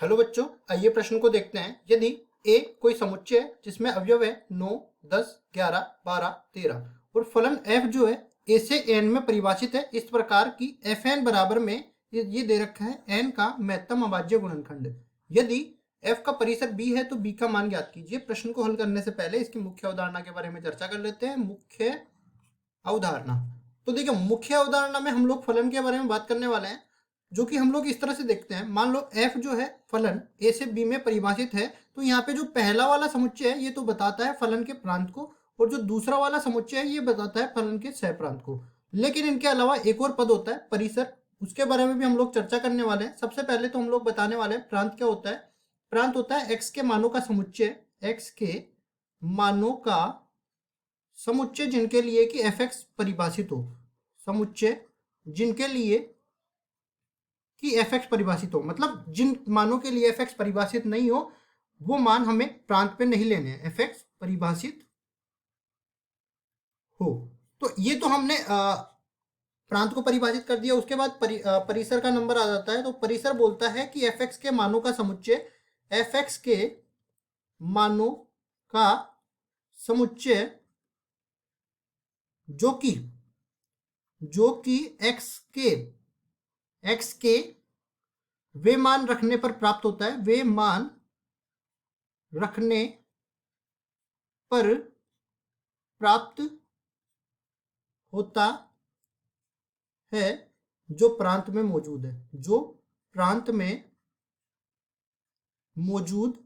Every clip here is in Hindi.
हेलो बच्चों, आइए प्रश्न को देखते हैं। यदि ए कोई समुच्चय है जिसमें अवयव है 9, 10, 11, 12, 13 और फलन f जो है a से n में परिभाषित है इस प्रकार की fn बराबर में ये दे रखा है n का महत्तम अभाज्य गुणनखंड। यदि f का परिसर b है तो b का मान ज्ञात कीजिए। प्रश्न को हल करने से पहले इसकी मुख्य अवधारणा के बारे में चर्चा कर लेते हैं। मुख्य अवधारणा, तो देखिए मुख्य अवधारणा में हम लोग फलन के बारे में बात करने वाले हैं, जो कि हम लोग इस तरह से देखते हैं। मान लो f जो है फलन a से b में परिभाषित है, तो यहाँ पे जो पहला वाला समुच्चय है ये तो बताता है फलन के प्रांत को, और जो दूसरा वाला समुच्चय है ये बताता है फलन के सहप्रांत को। लेकिन इनके अलावा एक और पद होता है परिसर, उसके बारे में भी हम लोग चर्चा करने वाले हैं। सबसे पहले तो हम लोग बताने वाले हैं प्रांत क्या होता है। प्रांत होता है x के मानों का समुच्चय, x के मानों का समुच्चय जिनके लिए कि fx परिभाषित हो, समुच्चय जिनके लिए कि fx परिभाषित हो, मतलब जिन मानों के लिए fx परिभाषित नहीं हो वो मान हमें प्रांत पे नहीं लेने हैं, fx परिभाषित हो। तो ये तो हमने प्रांत को परिभाषित कर दिया। उसके बाद परिसर का नंबर आ जाता है। तो परिसर बोलता है कि fx के मानों का समुच्चय, fx के मानों का समुच्चय जो कि x के वे मान रखने पर प्राप्त होता है, वे मान रखने पर प्राप्त होता है जो प्रांत में मौजूद है, जो प्रांत में मौजूद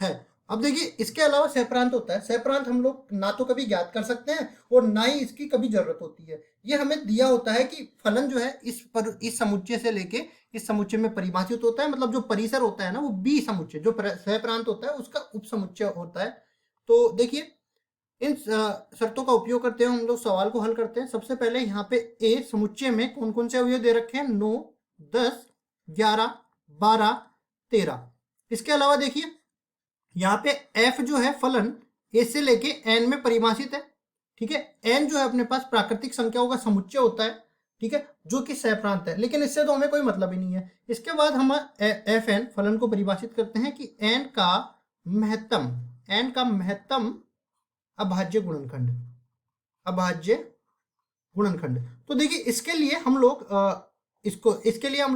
है। अब देखिए इसके अलावा सहप्रांत होता है। सहप्रांत हम लोग ना तो कभी ज्ञात कर सकते हैं और ना ही इसकी कभी जरूरत होती है। ये हमें दिया होता है कि फलन जो है इस समुच्चय से लेके इस समुच्चय में परिभाषित होता है, मतलब जो परिसर होता है ना वो बी समुच्चय, जो सहप्रांत होता है उसका उप समुच्चय होता है। तो देखिए इन शर्तों का उपयोग करते हुए हम लोग सवाल को हल करते हैं। सबसे पहले यहाँ पे ए समुच्चय में कौन कौन से अवयव दे रखे हैं, 9, 10, 11, 12, 13। इसके अलावा देखिए यहाँ पे f जो है फलन a से लेके n में परिभाषित है, ठीक है। n जो है अपने पास प्राकृतिक संख्याओं का समुच्चय होता है, ठीक है, जो कि सहप्रांत है, लेकिन इससे तो हमें कोई मतलब ही नहीं है। इसके बाद हम fn फलन को परिभाषित करते हैं कि n का महत्तम अभाज्य गुणनखंड। तो देखिए इसके लिए हम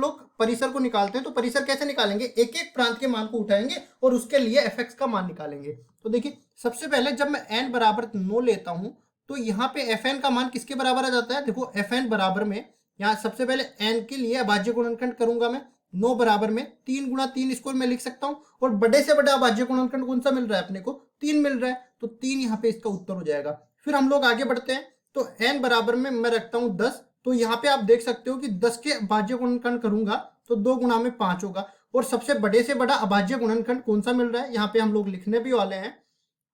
लोग परिसर को निकालते हैं। तो परिसर कैसे निकालेंगे, एक एक प्रांत के मान को उठाएंगे और उसके लिए fx का मान निकालेंगे। तो देखिए सबसे पहले जब मैं n बराबर 9 लेता हूं तो यहाँ पे fn का मान किसके बराबर आ जाता है। देखो fn बराबर में यहाँ सबसे पहले n के लिए अभाज्य गुणनखंड करूंगा मैं, 9 बराबर में 3 गुणा 3 इसको मैं लिख सकता हूँ, और बड़े से बड़ा अभाज्य गुणनखंड कौन सा मिल रहा है अपने को, 3 मिल रहा है, तो 3 यहाँ पे इसका उत्तर हो जाएगा। फिर हम लोग आगे बढ़ते हैं। तो n बराबर में मैं रखता हूँ 10, तो यहाँ पे आप देख सकते हो कि 10 के अभाज्य गुणनखंड करूंगा तो 2 गुणा में 5 होगा। और सबसे बड़े से बड़ा अभाज्य गुणनखंड कौन सा मिल रहा है, यहाँ पे हम लोग लिखने भी वाले हैं,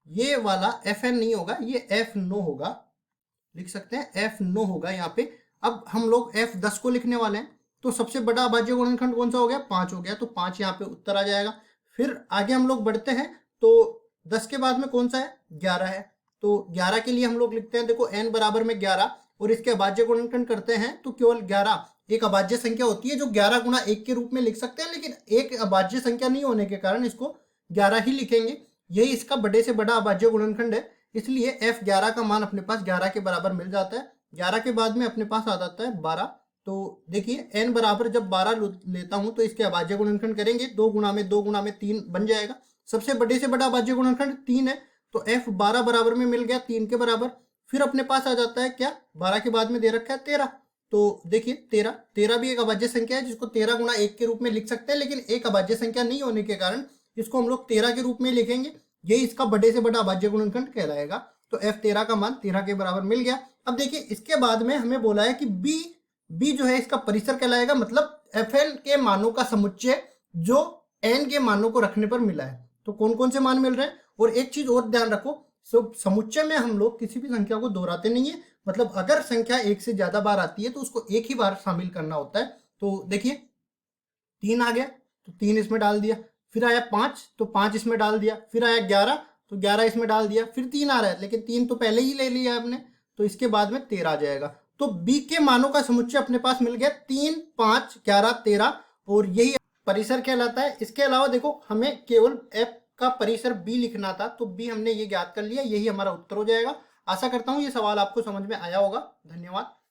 ये वाला fn नहीं होगा, ये f9 होगा, लिख सकते हैं f9 होगा यहाँ पे। अब हम लोग f10 को लिखने वाले हैं। तो सबसे बड़ा अभाज्य गुणनखंड कौन सा हो गया, 5 हो गया, तो 5 यहाँ पे उत्तर आ जाएगा। फिर आगे हम लोग बढ़ते हैं। तो 10 के बाद में कौन सा है, 11 है, तो 11 के लिए हम लोग लिखते हैं, देखो n बराबर में 11 और इसके अभाज्य गुणनखंड करते हैं तो केवल 11 एक अभाज्य संख्या होती है जो 11 गुणा 1 के रूप में लिख सकते हैं, लेकिन एक अभाज्य संख्या नहीं होने के कारण इसको 11 ही लिखेंगे। यही इसका बड़े से बड़ा अभाज्य गुणनखंड है, इसलिए f11 का मान अपने पास 11 के बराबर मिल जाता है। 11 के बाद में अपने पास आ जाता है 12। तो देखिए n बराबर जब 12 लेता हूं तो इसके अभाज्य गुणनखंड करेंगे, 2 गुणा में 2 गुणा में 3 बन जाएगा। सबसे बड़े से बड़ा अभाज्य गुणनखंड 3 है, तो f12 बराबर में मिल गया 3 के बराबर। फिर अपने पास आ जाता है क्या, 12 के बाद में दे रखा है 13। तो देखिए 13 भी एक अभाज्य संख्या है जिसको 13 गुणा 1 के रूप में लिख सकते हैं, लेकिन एक अभाज्य संख्या नहीं होने के कारण इसको हम लोग 13 के रूप में लिखेंगे। यही इसका बड़े से बड़ा अभाज्य गुणनखंड कहलाएगा। तो f13 का मान 13 के बराबर मिल गया। अब देखिए इसके बाद में हमें बोला है कि b जो है इसका परिसर कहलाएगा, मतलब fn के मानों का समुच्चय जो n के मानों को रखने पर मिला है। तो कौन कौन से मान मिल रहे हैं, और एक चीज और ध्यान रखो, समुच्चय में हम लोग किसी भी संख्या को दोहराते नहीं है, मतलब अगर संख्या एक से ज्यादा बार आती है तो उसको एक ही बार शामिल करना होता है। तो देखिए 3 आ गया तो 3 इसमें डाल दिया, फिर आया 5 तो 5 इसमें डाल दिया, फिर आया 11 तो 11 इसमें डाल दिया, फिर 3 आ रहा है लेकिन 3 तो पहले ही ले लिया आपने, तो इसके बाद में 13 आ जाएगा। तो बी के मानों का समुच्चय अपने पास मिल गया 3, 5, 11, 13 और यही परिसर कहलाता है। इसके अलावा देखो हमें केवल एफ का परिसर बी लिखना था, तो बी हमने ये ज्ञात कर लिया, यही हमारा उत्तर हो जाएगा। आशा करता हूं ये सवाल आपको समझ में आया होगा। धन्यवाद।